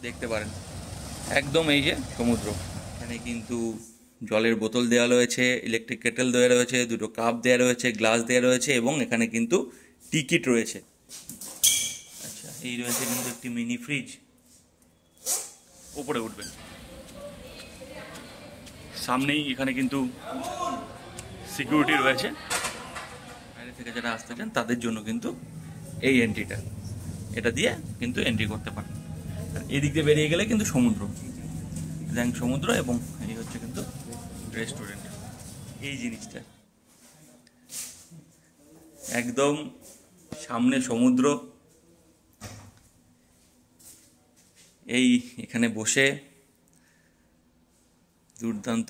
দেখতে পারেন একদম এই যে সমুদ্র। এখানে কিন্তু জলের বোতল দেওয়া রয়েছে, ইলেকট্রিক কেটেল দেওয়া রয়েছে, দুটো কাপ দেওয়া রয়েছে, গ্লাস দেওয়া রয়েছে এবং এখানে কিন্তু টিকিট রয়েছে। আচ্ছা, এই রয়েছে কিন্তু একটি মিনি ফ্রিজ। উপরে উঠবেন, সামনেই এখানে কিন্তু সিকিউরিটি রয়েছে। বাইরে থেকে যারা আসতে চান তাদের জন্য কিন্তু এই এন্ট্রিটা, এটা দিয়ে কিন্তু এন্ট্রি করতে পারেন। এদিক দিয়ে বেরিয়ে গেলে কিন্তু সমুদ্র, সমুদ্র এবং এই হচ্ছে কিন্তু রেস্টুরেন্ট। এই জিনিসটা একদম সামনে সমুদ্র। এই এখানে বসে দুর্দান্ত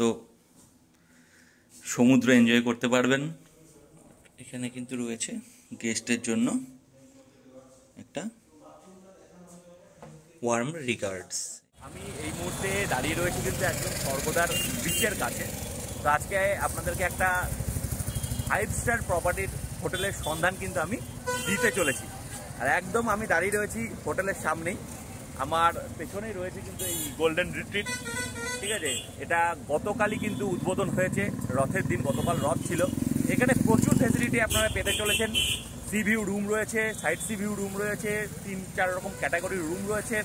সমুদ্র এনজয় করতে পারবেন। এখানে কিন্তু রয়েছে গেস্টের জন্য একটা ওয়ার্ম রিগার্ডস। আমি এই মুহূর্তে দাঁড়িয়ে রয়েছি কিন্তু একদম স্বর্গদ্বার বিচের কাছে। তো আজকে আপনাদেরকে একটা 5 স্টার প্রপার্টির হোটেলের সন্ধান কিন্তু আমি দিতে চলেছি। আর একদম আমি দাঁড়িয়ে রয়েছি হোটেলের সামনেই। আমার পেছনেই রয়েছে কিন্তু এই গোল্ডেন রিট্রিট, ঠিক আছে। এটা গতকালই কিন্তু উদ্বোধন হয়েছে, রথের দিন, গতকাল রথ ছিল। এখানে প্রচুর ফ্যাসিলিটি আপনারা পেতে চলেছেন। সি ভিউ রুম রয়েছে, সাইড সি ভিউ রুম রয়েছে, 3-4 রকম ক্যাটাগরির রুম রয়েছে।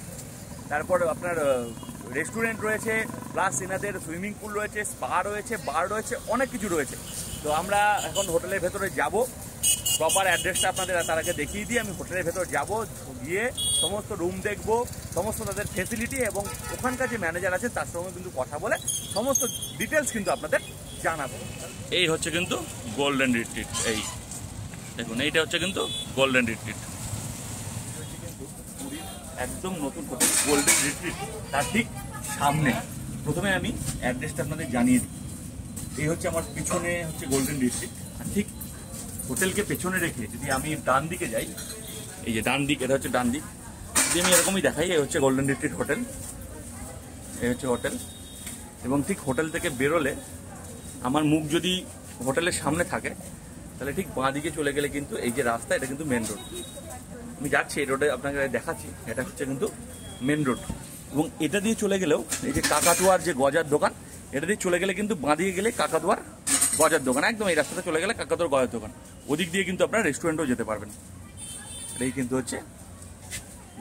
তারপর আপনার রেস্টুরেন্ট রয়েছে, প্লাস এনাদের সুইমিং পুল রয়েছে, স্পা রয়েছে, বার রয়েছে, অনেক কিছু রয়েছে। তো আমরা এখন হোটেলের ভেতরে যাব। প্রপার অ্যাড্রেসটা আপনাদের তার আগে দেখিয়ে দিই। আমি হোটেলের ভেতর যাব, গিয়ে সমস্ত রুম দেখব, সমস্ত তাদের ফেসিলিটি এবং ওখানকার যে ম্যানেজার আছে তার সঙ্গে কিন্তু কথা বলে সমস্ত ডিটেলস কিন্তু আপনাদের জানাবো। এই হচ্ছে কিন্তু গোল্ডেন রিট্রিট। এই দেখুন, এইটা হচ্ছে কিন্তু গোল্ডেন রিট্রিট। একদম নতুন হোটেল গোল্ডেন রিট্রিট, তার ঠিক সামনে। প্রথমে আমি অ্যাড্রেসটা আপনাদের জানিয়ে দিই। এই হচ্ছে আমার পিছনে হচ্ছে গোল্ডেন রিট্রিট। আর ঠিক হোটেলকে পেছনে রেখে যদি আমি ডান দিকে যাই, এই যে ডান দিক, এটা হচ্ছে ডান দিক। যদি আমি এরকমই দেখাই, এই হচ্ছে গোল্ডেন রিট্রিট হোটেল, এই হচ্ছে হোটেল। এবং ঠিক হোটেল থেকে বেরোলে আমার মুখ যদি হোটেলের সামনে থাকে, তাহলে ঠিক বাঁ দিকে চলে গেলে কিন্তু এই যে রাস্তা, এটা কিন্তু মেন রোড। আমি যাচ্ছি এই রোডে, আপনাকে দেখাচ্ছি, এটা হচ্ছে কিন্তু মেন রোড। এবং এটা দিয়ে চলে গেলেও এই যে কাকাতুয়ার যে গজার দোকান, এটা দিয়ে চলে গেলে কিন্তু বাঁ দিকে গেলে কাকাতুয়ার গজার দোকান, একদম এই রাস্তাতে চলে গেলে কাকাতুয়ার গজার দোকান। ওদিক দিয়ে কিন্তু আপনারা রেস্টুরেন্টেও যেতে পারবেন। এটাই কিন্তু হচ্ছে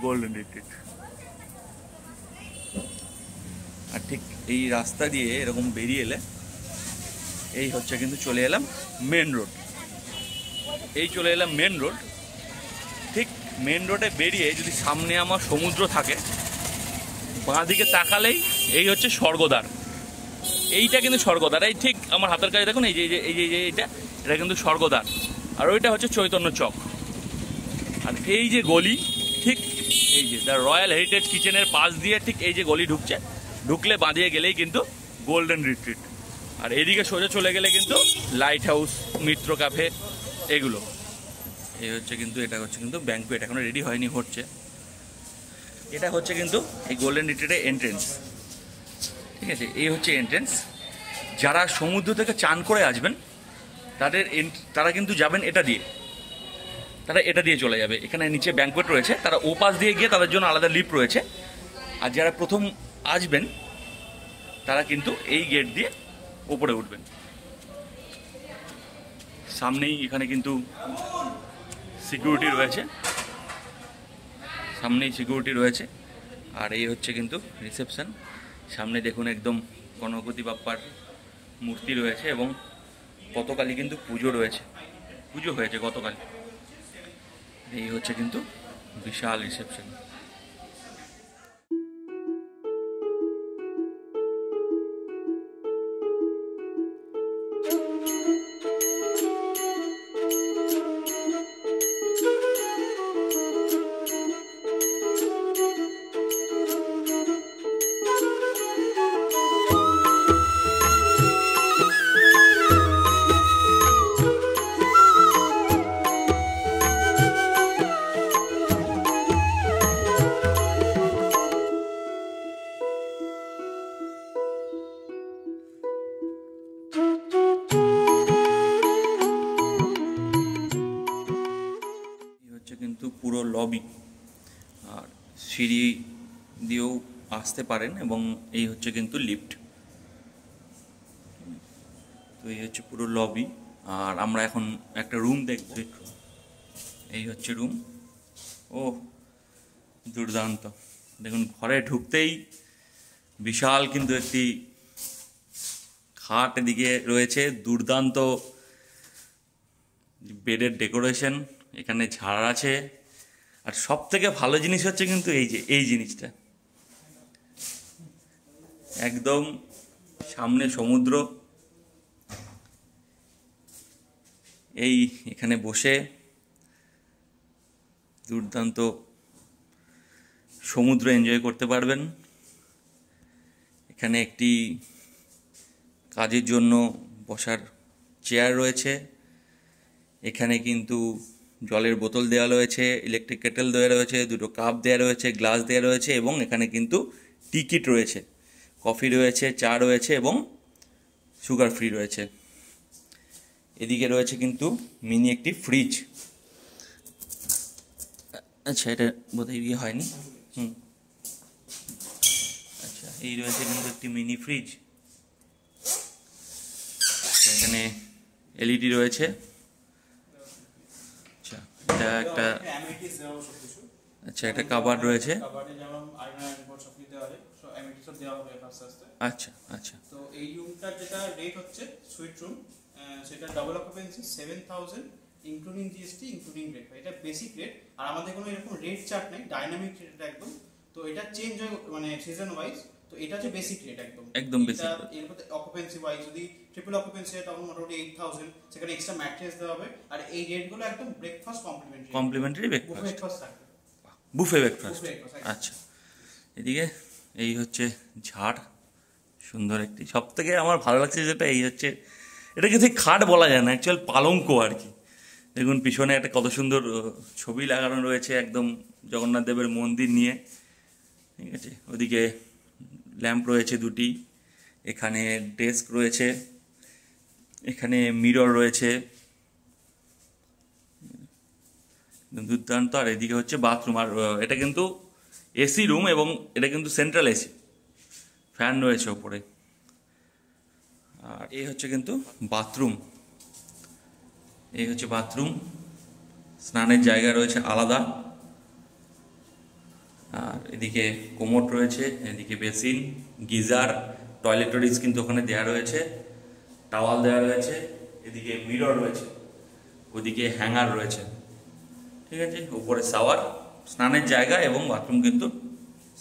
গোল্ডেন রিট্রিট। আর ঠিক এই রাস্তা দিয়ে এরকম বেরিয়ে এলে এই হচ্ছে কিন্তু চলে এলাম মেন রোড। এই চলে এলাম মেন রোড। ঠিক মেন রোডে বেরিয়ে যদি সামনে আমার সমুদ্র থাকে, বাঁ দিকে তাকালেই এই হচ্ছে স্বর্গদ্বার। এইটা কিন্তু স্বর্গদ্বার। এই ঠিক আমার হাতের কাছে দেখুন, এই যে এই যে এটা কিন্তু স্বর্গদ্বার। আর ওইটা হচ্ছে চৈতন্য চক। আর এই যে গলি, ঠিক এই যে দ্য রয়্যাল হেরিটেজ কিচেনের পাশ দিয়ে ঠিক এই যে গলি ঢুকছে, ঢুকলে বাঁ দিয়ে গেলেই কিন্তু গোল্ডেন রিট্রিট। আর এদিকে সোজা চলে গেলে কিন্তু লাইট হাউস, মিত্র ক্যাফে, এগুলো। এই হচ্ছে কিন্তু, এটা হচ্ছে কিন্তু ব্যাংকুয়েট, এখনো রেডি হয়নি, হচ্ছে। এটা হচ্ছে কিন্তু এই গোল্ডেন রিট্রিটের এন্ট্রেন্স, ঠিক আছে। এই হচ্ছে এন্ট্রেন্স। যারা সমুদ্র থেকে চান করে আসবেন তারা কিন্তু যাবেন এটা দিয়ে, তারা এটা দিয়ে চলে যাবে। এখানে নিচে ব্যাংকুয়েট রয়েছে, তারা ও পাশ দিয়ে গিয়ে তাদের জন্য আলাদা লিফট রয়েছে। আর যারা প্রথম আসবেন তারা কিন্তু এই গেট দিয়ে উপরে উঠবেন। সামনেই এখানে কিন্তু সিকিউরিটি রয়েছে, সামনেই সিকিউরিটি রয়েছে। আর এই হচ্ছে কিন্তু রিসেপশন। সামনে দেখুন একদম গণপতি বাপ্পার মূর্তি রয়েছে এবং গতকালই কিন্তু পুজো রয়েছে, পুজো হয়েছে গতকাল। এই হচ্ছে কিন্তু বিশাল রিসেপশন। কিন্তু পুরো লবি। আর সিঁড়ি দিয়েও আসতে পারেন, এবং এই হচ্ছে কিন্তু লিফট। তো এই হচ্ছে পুরো লবি, আর আমরা এখন একটা রুম দেখব। এই হচ্ছে রুম। ও দুর্দান্ত! দেখুন, ঘরে ঢুকতেই বিশাল কিন্তু একটি খাট এদিকে রয়েছে, দুর্দান্ত বেডের ডেকোরেশন, এখানে ঝাড় আছে। আর সব থেকে ভালো জিনিস হচ্ছে কিন্তু এই জিনিসটা, একদম সামনে সমুদ্র। এখানে বসে দুর্দান্ত সমুদ্র এনজয় করতে পারবেন। এখানে একটি কাজের জন্য বসার চেয়ার রয়েছে। এখানে কিন্তু জলের বোতল দেওয়া রয়েছে, ইলেকট্রিক কেটেল দেওয়া রয়েছে, দুটো কাপ দেওয়া রয়েছে, গ্লাস দেওয়া রয়েছে, এবং এখানে কিন্তু টিকিট রয়েছে, কফি রয়েছে, চা রয়েছে, এবং সুগার ফ্রি রয়েছে। এদিকে রয়েছে কিন্তু মিনি একটি ফ্রিজ। আচ্ছা, এটা বোধহয় ইয়ে হয়নি। আচ্ছা, এই রয়েছে কিন্তু একটি মিনি ফ্রিজ। এখানে এলইডি রয়েছে। আচ্ছা, এটা একটা একটা কাবার্ড রয়েছে। আচ্ছা আচ্ছা। তো এই রুমটার যেটা রেট হচ্ছে সুইট রুম, সেটা double occupancy 7000 including GST including rate. এটা বেসিক রেট, আর আমাদের কোনো এরকম রেট চার্ট নেই, ডাইনামিক রেট একদম। তো এটা চেঞ্জ হয় মানে সিজন ওয়াইজ। তো এটা হচ্ছে বেসিক রেট একদম বেসিক। এরপর অকুপেন্সি ওয়াইজ যদি ট্রিপল অকুপেন্সি হয় তখন মোটামুটি 8000, সেখানে এক্সট্রা ম্যাট্রেস দেওয়া হবে। আর এই রেটগুলো একদম ব্রেকফাস্ট কমপ্লিমেন্টারি ব্রেকফাস্ট থাকবে, বুফে ব্রেকফাস্ট। আচ্ছা, এদিকে এই হচ্ছে ঝাড়, সুন্দর একটি। সব থেকে আমার ভালো লাগছে যেটা, এই হচ্ছে এটাকে ঠিক খাট বলা যায় না, অ্যাকচুয়াল পালঙ্ক আর কি। দেখুন পিছনে একটা কত সুন্দর ছবি লাগানো রয়েছে, একদম জগন্নাথ দেবের মন্দির নিয়ে, ঠিক আছে। ওদিকে ল্যাম্প রয়েছে দুটি, এখানে ডেস্ক রয়েছে, এখানে মিরর রয়েছে, দুর্দান্ত। আর এদিকে হচ্ছে বাথরুম, আর এটা কিন্তু এসি রুম, এবং এটা কিন্তু সেন্ট্রাল এসি, ফ্যান রয়েছে ওপরে। আর এই হচ্ছে কিন্তু বাথরুম। এই হচ্ছে বাথরুম, স্নানের জায়গা রয়েছে আলাদা। আর এদিকে কোমোড রয়েছে, এদিকে বেসিন, গিজার, টয়লেটরিজ কিন্তু ওখানে দেওয়া রয়েছে, টাওয়াল দেওয়া রয়েছে, এদিকে মিরর রয়েছে, ওদিকে হ্যাঙ্গার রয়েছে, ঠিক আছে। উপরে শাওয়ার, স্নানের জায়গা এবং বাথরুম কিন্তু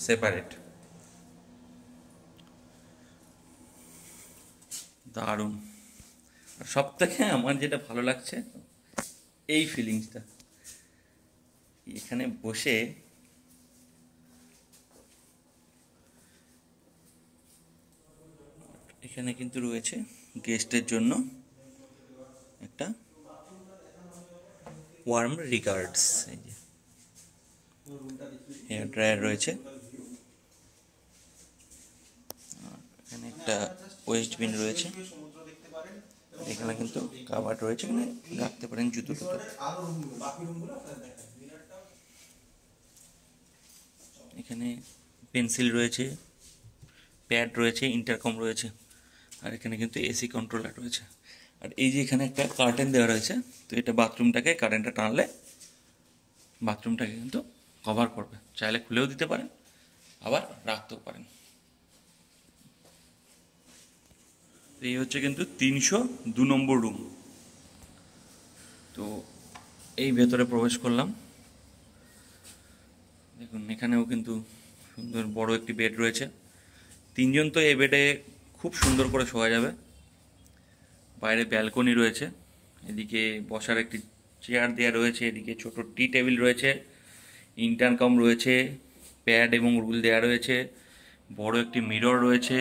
সেপারেট। দারুণ। আর সব থেকে আমার যেটা ভালো লাগছে এই ফিলিংসটা, এখানে বসে এখানে কিন্তু রয়েছে গেস্টের জন্য একটা ওয়ার্ম রিগার্ডস, এই যে হেয়ার ড্রায়ার রয়েছে, এখানে একটা ওয়েস্ট বিন রয়েছে, এখানে কিন্তু কাবার্ড রয়েছে, এখানে রাখতে পারেন জুতো টুতো। এখানে পেন্সিল রয়েছে, প্যাড রয়েছে, ইন্টারকম রয়েছে, আর এখানে কিন্তু এসি কন্ট্রোলার রয়েছে। আর এই যে এখানে একটা কার্টেন দেওয়া রয়েছে, তো এটা বাথরুমটাকে, কারেন্টটা টানলে বাথরুমটাকে কিন্তু কভার করবে, চাইলে খুলেও দিতে পারেন, আবার রাখতেও পারেন। এই হচ্ছে কিন্তু 302 নম্বর রুম। তো এই ভেতরে প্রবেশ করলাম, দেখুন এখানেও কিন্তু সুন্দর বড় একটি বেড রয়েছে। 3 জন তো এই বেডে খুব সুন্দর করে শোয়া যাবে। বাইরে ব্যালকনি রয়েছে, এদিকে বসার একটি চেয়ার দেওয়া রয়েছে, এদিকে ছোট টি টেবিল রয়েছে, ইন্টারকম রয়েছে, প্যাড এবং রুল দেওয়া রয়েছে, বড় একটি মিরর রয়েছে,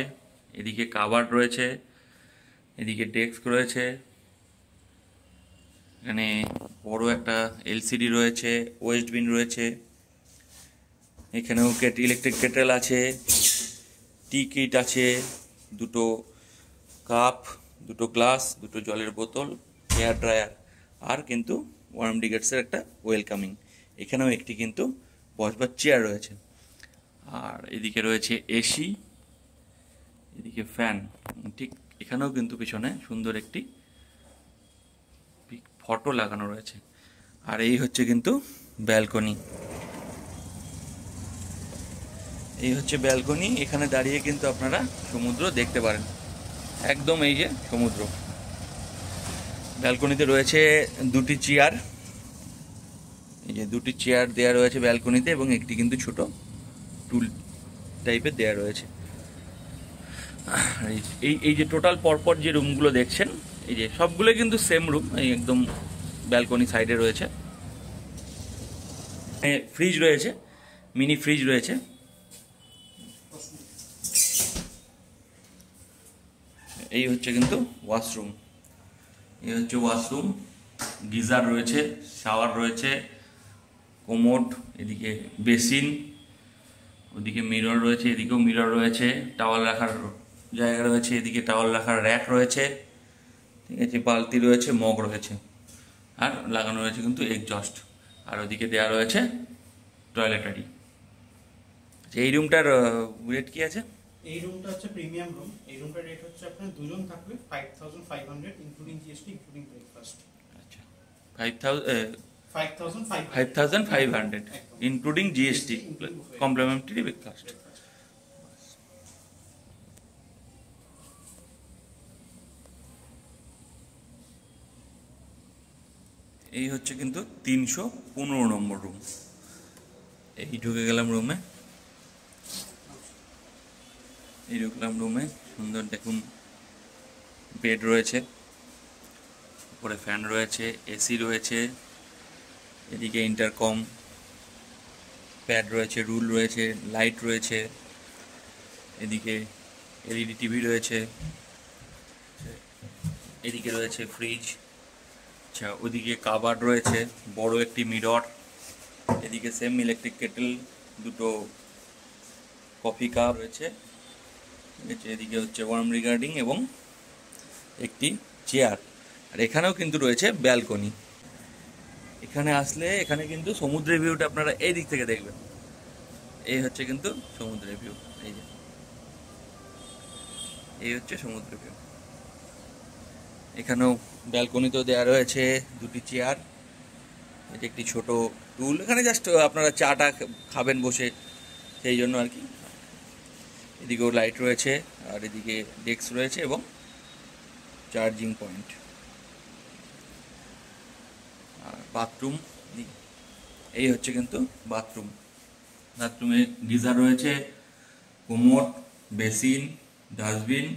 এদিকে কাবার্ড রয়েছে, এদিকে ডেস্ক রয়েছে, এখানে বড় একটা এলসিডি রয়েছে, ওয়েস্ট বিন রয়েছে, এখানেও ইলেকট্রিক কেটেল আছে, টি কিট আছে, দুটো কাপ, দুটো গ্লাস, দুটো জলের বোতল, হেয়ার ড্রায়ার, আর কিন্তু ওয়ার্ম রিগার্ডসের একটা ওয়েলকামিং। এখানেও একটি কিন্তু বসবার চেয়ার রয়েছে। আর এদিকে রয়েছে এসি, এদিকে ফ্যান, ঠিক এখানেও কিন্তু পিছনে সুন্দর একটি ফটো লাগানো রয়েছে। আর এই হচ্ছে কিন্তু ব্যালকনি, এই হচ্ছে ব্যালকনি। এখানে দাঁড়িয়ে কিন্তু আপনারা সমুদ্র দেখতে পারেন, একদম এই যে সমুদ্র। ব্যালকনিতে রয়েছে দুটি চেয়ার, এই যে দুটি চেয়ার দেওয়া রয়েছে ব্যালকনিতে, এবং একটি কিন্তু ছোট টুল টাইপের দেওয়া রয়েছে। এই যে টোটাল পরপর যে রুমগুলো দেখছেন, এই যে সবগুলো কিন্তু সেম রুম, এই একদম ব্যালকনি সাইডে রয়েছে। ফ্রিজ রয়েছে, মিনি ফ্রিজ রয়েছে। এই হচ্ছে কিন্তু ওয়াশরুম, এই হচ্ছে ওয়াশরুম, গিজার রয়েছে, শাওয়ার রয়েছে, কোমোড, এদিকে বেসিন, ওদিকে মিরর রয়েছে, এদিকেও মিরর রয়েছে, টাওয়াল রাখার জায়গা রয়েছে, এদিকে টাওয়াল রাখার র্যাক রয়েছে, ঠিক আছে, বালতি রয়েছে, মগ রয়েছে, আর লাগানো রয়েছে কিন্তু এগজস্ট। আর ওদিকে দেওয়া রয়েছে টয়লেটারি। এই রুমটার রেট কি আছে? এই রুমটা হচ্ছে প্রিমিয়াম রুম। এই রুমটার রেট হচ্ছে আপনার দুজন থাকবে 5500 ইনক্লুডিং জিএসটি ইনক্লুডিং ব্রেকফাস্ট। আচ্ছা, 5500 ইনক্লুডিং জিএসটি কমপ্লিমেন্টারি ব্রেকফাস্ট। এই হচ্ছে কিন্তু 315 নম্বর রুম। এই ঢুকে গেলাম রুমে, এই ঢুকলাম রুমে। সুন্দর দেখুন, বেড রয়েছে, উপরে ফ্যান রয়েছে, এসি রয়েছে, এদিকে ইন্টারকম, প্যাড রয়েছে, রুল রয়েছে, লাইট রয়েছে, এদিকে এলইডি টিভি রয়েছে, এদিকে রয়েছে ফ্রিজ। আচ্ছা, ওদিকে কাবার্ড রয়েছে, বড় একটি মিরর, এদিকে সেম ইলেকট্রিক কেটেল, দুটো কফি কাপ রয়েছে, ঠিক আছে, এদিকে হচ্ছে ওয়ার্ম রিগার্ডিং এবং একটি চেয়ার। আর এখানেও কিন্তু রয়েছে ব্যালকনি। এখানে আসলে এখানে কিন্তু সমুদ্রের ভিউটা আপনারা এই দিক থেকে দেখবেন। এই হচ্ছে কিন্তু সমুদ্রের ভিউ, এই যে এই হচ্ছে সমুদ্রের ভিউ। এখানেও ব্যালকনিতেও দেওয়া রয়েছে দুটি চেয়ার, এটা একটি ছোট টুল, এখানে জাস্ট আপনারা চাটা খাবেন বসে, সেই জন্য আর কি। এদিকেও লাইট রয়েছে, আর এদিকে ডেস্ক রয়েছে এবং চার্জিং পয়েন্ট। আর বাথরুম, এই হচ্ছে কিন্তু বাথরুম। বাথরুমে গিজার রয়েছে, কোমোড, বেসিন, ডাস্টবিন,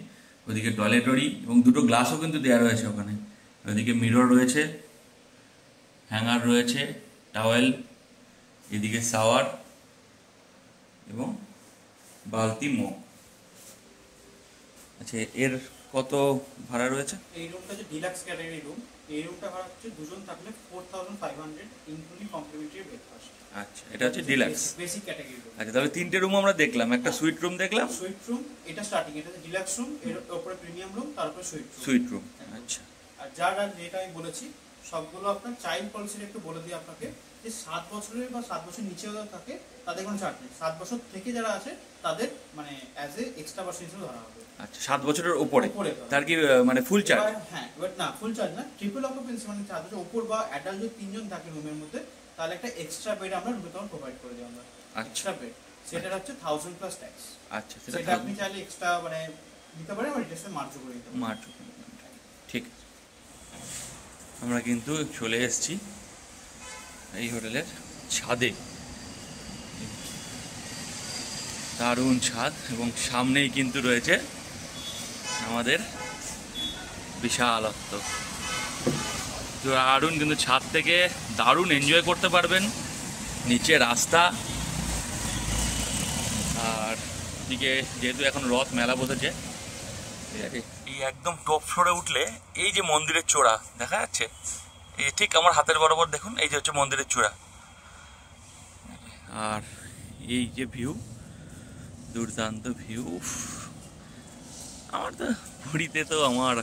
ওদিকে টয়লেটরি এবং দুটো গ্লাসও কিন্তু দেওয়া রয়েছে ওখানে। ওদিকে মিরর রয়েছে, হ্যাঙ্গার রয়েছে, টাওয়েল, এদিকে শাওয়ার এবং বালতি, মগ। আচ্ছা, এর কত ভাড়া রয়েছে? এই রুমটা যে ডিলাক্স ক্যাটাগরি রুম। এই রুমটা ভাড়া হচ্ছে দুজন থাকলে 4500 ইনক্লুডিং কমপ্লিমেন্টারি ব্রেকফাস্ট। আচ্ছা, এটা হচ্ছে ডিলাক্স বেসিক ক্যাটাগরি রুম। আচ্ছা, তাহলে তিনটে রুম আমরা দেখলাম, একটা সুইট রুম দেখলাম, সুইট রুম এটা স্টার্টিং, এটা ডিলাক্স রুম, এর উপরে প্রিমিয়াম রুম, তারপরে সুইট রুম। আচ্ছা, আর যারা যেটা আমি বলেছি সবগুলো আপনার চাইল্ড পলিসির একটু বলে দিই আপনাকে, যে 7 বছরের বা 7 বছর নিচে যারা থাকে তাদের কোনো ছাড় নেই। 7 বছর থেকে যারা আছে তাদের মানে অ্যাজ এ এক্সট্রা পার্সেন্ট হিসেবে ধরা হবে। আচ্ছা, 7 বছরের উপরে তার কি মানে ফুল চার্জ? হ্যাঁ, বাট না ফুল চার্জ না, ট্রিপল অকুপেন্সি মানে 7 বছর উপর বা অ্যাডাল্ট যদি 3 জন থাকে রুমের মধ্যে, তাহলে একটা এক্সট্রা বেড আমরা রুমে তখন প্রোভাইড করে দিই আমরা। এক্সট্রা বেড সেটা হচ্ছে 1000 প্লাস ট্যাক্স। আচ্ছা, সেটা আপনি চাইলে এক্সট্রা মানে দিতে পারেন, আর ডিটেইলসে মার্জ করে দিতে পারেন। মার্চ, ঠিক। আমরা কিন্তু চলে এসেছি এই হোটেলের ছাদে। দারুণ ছাদ, এবং সামনেই কিন্তু রয়েছে আমাদের বিশালত্ব। দারুণ কিন্তু ছাদ থেকে দারুণ এনজয় করতে পারবেন। নিচে রাস্তা, আর দিকে যেহেতু এখন রথ মেলা বসেছে, ঠিক আছে, এই একদম টপ ফ্লোরে উঠলে এই যে মন্দিরের চূড়া দেখা যাচ্ছে, এই ঠিক আমার হাতের বরাবর দেখুন, এই যে হচ্ছে মন্দিরের চূড়া। আর এই যে ভিউ, দুর্দান্ত ভিউ। আমার তো পুরীতে তো আমার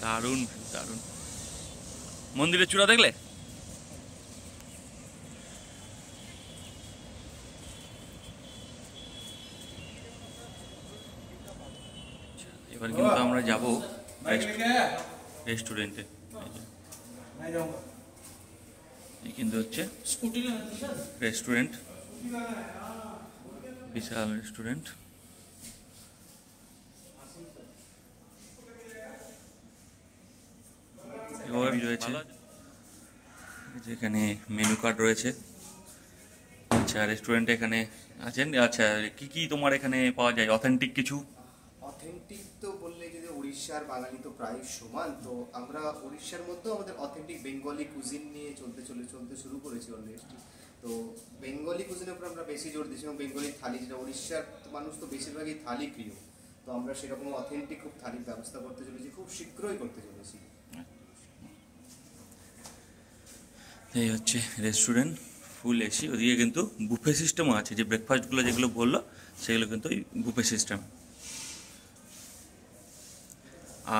দারুণ ভিউ, দারুণ। মন্দিরের চূড়া দেখলে এবার কিন্তু আমরা যাব রেস্টুরেন্টে। এই কিন্তু হচ্ছে রেস্টুরেন্ট, বিশাল রেস্টুরেন্ট। রয়েছে যেখানে মেনু কার্ড রয়েছে। আচ্ছা, রেস্টুরেন্টে এখানে আছেন। আচ্ছা, কি কি তোমার এখানে পাওয়া যায় অথেন্টিক কিছু? অথেন্টিক তো বললে যদি উড়িষ্যার বাঙালি তো প্রায় সমান, তো আমরা উড়িষ্যার মধ্যেও আমাদের অথেন্টিক বেঙ্গলি কুজিন নিয়ে চলতে শুরু করেছি অলরেডি। তো বেঙ্গলি কুজিনের উপর আমরা বেশি জোর দিচ্ছি, এবং বেঙ্গলি থালি, যেটা উড়িষ্যার মানুষ তো বেশিরভাগই থালি প্রিয়, তো আমরা সেরকম অথেন্টিক খুব থালির ব্যবস্থা করতে চলেছি, খুব শীঘ্রই করতে চলেছি। এই হচ্ছে রেস্টুরেন্ট, ফুল এসি। ওদিকে কিন্তু বুফে সিস্টেমও আছে, যে ব্রেকফাস্টগুলো যেগুলো বললো সেগুলো কিন্তু ওই বুফে সিস্টেম।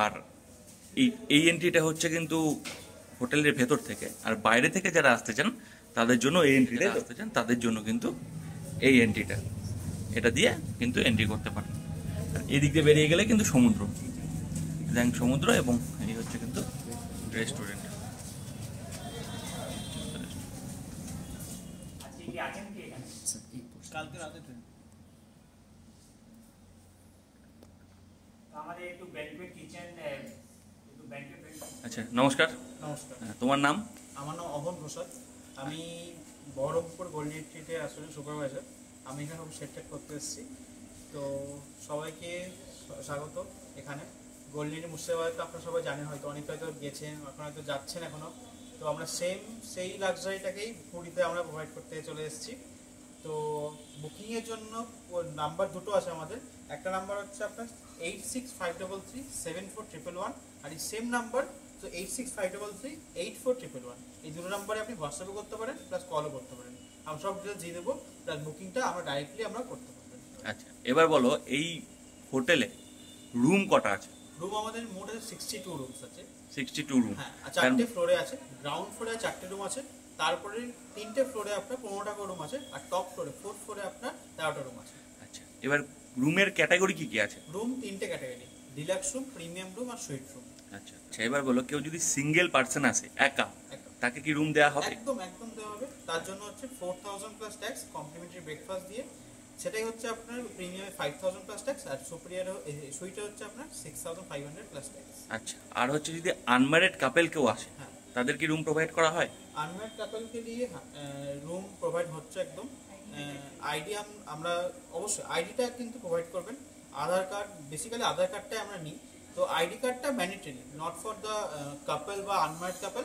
আর এই এন্ট্রিটা হচ্ছে কিন্তু হোটেলের ভেতর থেকে, আর বাইরে থেকে যারা আসতে চান তাদের জন্য এই এন্ট্রিটা আসতে চান তাদের জন্য কিন্তু এই এন্ট্রিটা, এটা দিয়ে কিন্তু এন্ট্রি করতে পারেন। আর এদিক দিয়ে বেরিয়ে গেলে কিন্তু সমুদ্র, সমুদ্র, এবং এই হচ্ছে কিন্তু রেস্টুরেন্ট। কালকে রাতে ট্রেন আমাদের একটু ব্যাংকুয়েট কিচেন, একটু ব্যাংকুয়েট। আচ্ছা, নমস্কার। নমস্কার, তোমার নাম? আমার নাম অভন প্রসাদ। আমি বহরমপুর গোল্ডেন স্ট্রিটে আসলে সুপারভাইজার। আমি এখানে সেট করতে এসেছি। তো সবাইকে স্বাগত এখানে গোল্ডেন মুর্শিদাবাদ। তো আপনারা সবাই জানেন, হয়তো অনেকে হয়তো গেছেন, এখন হয়তো যাচ্ছেন এখনও। তো আমরা সেই লাক্সারিটাকেই পুরীতে আমরা প্রোভাইড করতে চলে এসেছি। তো বুকিংয়ের জন্য নাম্বার দুটো আছে আমাদের। একটা নাম্বার হচ্ছে আপনার 8653374111, আর এই সেম নাম্বার তো 8653384111। এই দুটো নাম্বারে আপনি হোয়াটসঅ্যাপও করতে পারেন, প্লাস কলও করতে পারেন। আমরা সব ডিটেলস দিয়ে দেবো, প্লাস বুকিংটা আমরা ডাইরেক্টলি আমরা করতে পারবেন। আচ্ছা, এবার বলো এই হোটেলে রুম কটা আছে? রুম আমাদের মোট আছে 62 রুমস আছে। 62 রুম? হ্যাঁ, আর 4টে ফ্লোরে আছে। গ্রাউন্ড ফ্লোরে 4টে রুম আছে, তারপরে 3টে ফ্লোরে আপনার 15টা করে রুম আছে, আর টপ ফ্লোরে 4th ফ্লোরে আপনার 13টা রুম আছে। আচ্ছা, এবার রুমের ক্যাটাগরি কি কি আছে? রুম 3টে category, deluxe room, premium room আর সুইট রুম। আচ্ছা, এবার বলো কেউ যদি সিঙ্গেল পার্সন আসে, একা, তাকে কি রুম দেওয়া হবে? একদম দেওয়া হবে। তার জন্য হচ্ছে 4000 প্লাস ট্যাক্স, কমপ্লিমেন্টারি ব্রেকফাস্ট দিয়ে। সেটাই হচ্ছে আপনার প্রিমিয়ামে 5000 প্লাস ট্যাক্স, আর সুপিরিয়র সুইটে হচ্ছে আপনার 6500 প্লাস ট্যাক্স। আচ্ছা, আর হচ্ছে যদি আনম্যারিড কাপেল কেউ আসে, হ্যাঁ, তাদের কি রুম প্রোভাইড করা হয়? আনম্যারিড কাপলকে দিয়ে রুম প্রোভাইড হচ্ছে একদম। আইডি আমরা অবশ্যই আইডিটা কিন্তু প্রোভাইড করবেন। আধার কার্ড, বেসিক্যালি আধার কার্ডটাই আমরা নিই। তো আইডি কার্ডটা ম্যান্ডেটরি, নট ফর দ্য কাপল বা আনম্যারিড কাপল।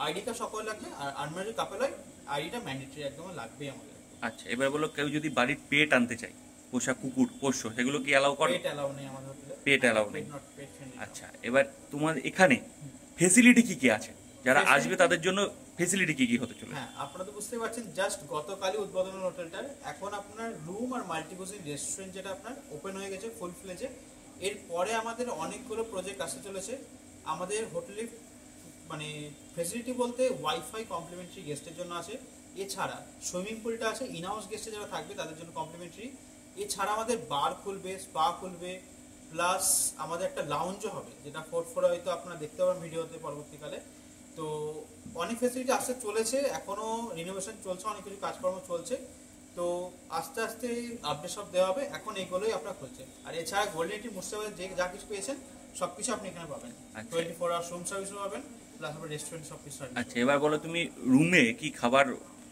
আইডি কার্ড সকল লাগবে, আর আনম্যারিড কাপল হয় আইডিটা ম্যান্ডেটরি একদম লাগবেই আমাদের। আচ্ছা, এবার বলো কেউ যদি বাড়ির পেট আনতে চায়, পোষা কুকুর, পোষ্য, সেগুলো কি অ্যালাউ করে? পেট অ্যালাউ নেই আমাদের হোটেলে। পেট অ্যালাউ নেই? Not pet friendly. আচ্ছা, এবার তোমার এখানে ফেসিলিটি কি কি আছে? যারা আসবে তাদের জন্য ফেসিলিটি কি কি হতে চলে? হ্যাঁ, আপনারা তো বুঝতে পারছেন, জাস্ট গতকালই উদ্বোধন হলো হোটেলটার। এখন আপনার রুম আর মাল্টিকুজিন রেস্টুরেন্ট যেটা আপনার ওপেন হয়ে গেছে ফুল ফ্লেজে। এরপরে আমাদের অনেকগুলো প্রজেক্ট আসতে চলেছে। আমাদের হোটেলে মানে ফেসিলিটি বলতে ওয়াইফাই কমপ্লিমেন্টারি গেস্টের জন্য আছে। এছাড়া সুইমিং পুলটা আছে, ইনহাউস গেস্টে যারা থাকবে তাদের জন্য কমপ্লিমেন্টারি। এছাড়া আমাদের বার খুলবে, স্পা খুলবে, প্লাস আমাদের একটা লাউঞ্জও হবে, যেটা 4th ফ্লোরে হয়তো আপনারা দেখতে পাবেন ভিডিওতে পরবর্তীকালে। তো অনেক ফেসিলিটি আসতে চলেছে, এখনও রিনোভেশন চলছে, অনেক কিছু কাজকর্ম চলছে। তো আস্তে আস্তে আপডেট সব দেওয়া হবে। এখন এইগুলোই আপনার খুলছে। আর এছাড়া গোল্ডেন স্ট্রিট মুর্শিদাবাদে যে যা কিছু পেয়েছেন সব কিছু আপনি এখানে পাবেন। 24 আওয়ার্স রুম সার্ভিসও পাবেন, প্লাস আপনার রেস্টুরেন্ট সব কিছু সার্ভিস। আচ্ছা, এবার বলো তুমি রুমে কি খাবার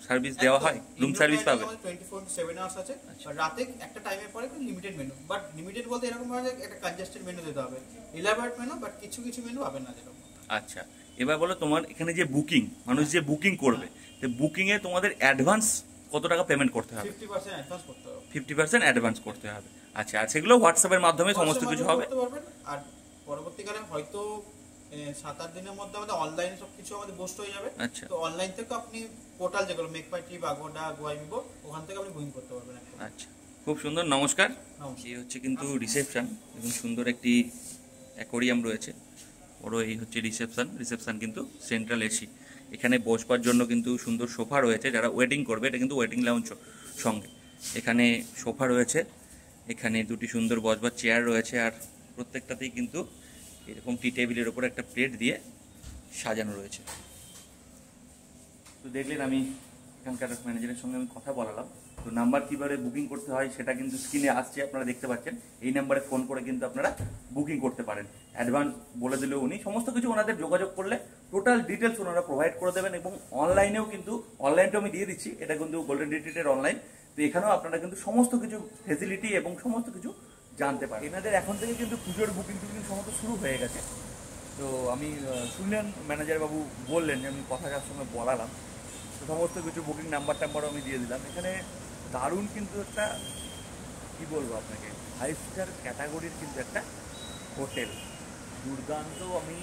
সার্ভিস দেওয়া হয়? রুম সার্ভিস পাবে? 24/7 আওয়ার্স আছে। রাতে একটা টাইমের পরে লিমিটেড মেনু, বাট লিমিটেড বলতে এরকম হয় যে একটা কনজেস্টেড মেনু দিতে হবে, ইলাবোরেট মেনু, বাট কিছু কিছু মেনু পাবেন না যেরকম। আচ্ছা, এবার বলো তোমার এখানে যে বুকিং, মানুষ যে বুকিং করবে, তো বুকিং এ তোমাদের অ্যাডভান্স কত টাকা পেমেন্ট করতে হবে? 50% অ্যাডভান্স করতে হবে। 50% অ্যাডভান্স করতে হবে। আচ্ছা, আর সেগুলো হোয়াটসঅ্যাপের মাধ্যমে সমস্ত কিছু হবে? আর পরবর্তীকালে হয়তো 7-8 দিনের মধ্যে আমাদের অনলাইনে সবকিছু আমাদের পোস্ট হয়ে যাবে। আচ্ছা, তো অনলাইন থেকে আপনি পোর্টাল যেগুলো মেকমাই ট্রিপ, আগোডা, গোয়াইবিবো, ওখান থেকে আপনি বুকিং করতে পারবেন। আচ্ছা, খুব সুন্দর। নমস্কার। নমস্কার। এই হচ্ছে কিন্তু রিসেপশন, এবং সুন্দর একটি অ্যাকোরিয়াম রয়েছে বড়। এই হচ্ছে রিসেপশন কিন্তু সেন্ট্রাল এসি। এখানে বসবার জন্য কিন্তু সুন্দর সোফা রয়েছে, যারা ওয়েটিং করবে, এটা কিন্তু ওয়েটিং লাউঞ্জ সঙ্গে। এখানে সোফা রয়েছে, এখানে দুটি সুন্দর বসবার চেয়ার রয়েছে, আর প্রত্যেকটাতেই কিন্তু এরকম টি টেবিলের ওপর একটা প্লেট দিয়ে সাজানো রয়েছে। তো দেখলেন আমি এখানকার ম্যানেজারের সঙ্গে আমি কথা বলালাম। তো নাম্বার কীভাবে বুকিং করতে হয় সেটা কিন্তু স্ক্রিনে আসছে, আপনারা দেখতে পাচ্ছেন। এই নাম্বারে ফোন করে কিন্তু আপনারা বুকিং করতে পারেন। অ্যাডভান্স বলে দিলেও উনি সমস্ত কিছু ওনাদের যোগাযোগ করলে টোটাল ডিটেলস ওনারা প্রোভাইড করে দেবেন। এবং অনলাইনেও কিন্তু, অনলাইনটাও আমি দিয়ে দিচ্ছি, এটা কিন্তু গোল্ডেন রিট্রিটের অনলাইন। তো এখানেও আপনারা কিন্তু সমস্ত কিছু ফেসিলিটি এবং সমস্ত কিছু জানতে পারেন। এনাদের এখন থেকে কিন্তু পুজোর বুকিং টুকিং সমস্ত শুরু হয়ে গেছে। তো আমি শুনলেন ম্যানেজার বাবু বললেন যে আমি কথাটার সঙ্গে বলালাম, তো সমস্ত কিছু বুকিং নাম্বার টাম্বারও আমি দিয়ে দিলাম। এখানে দারুণ কিন্তু একটা কী বলবো আপনাকে, 5 স্টার ক্যাটাগরির কিন্তু একটা হোটেল, দুর্দান্ত। আমি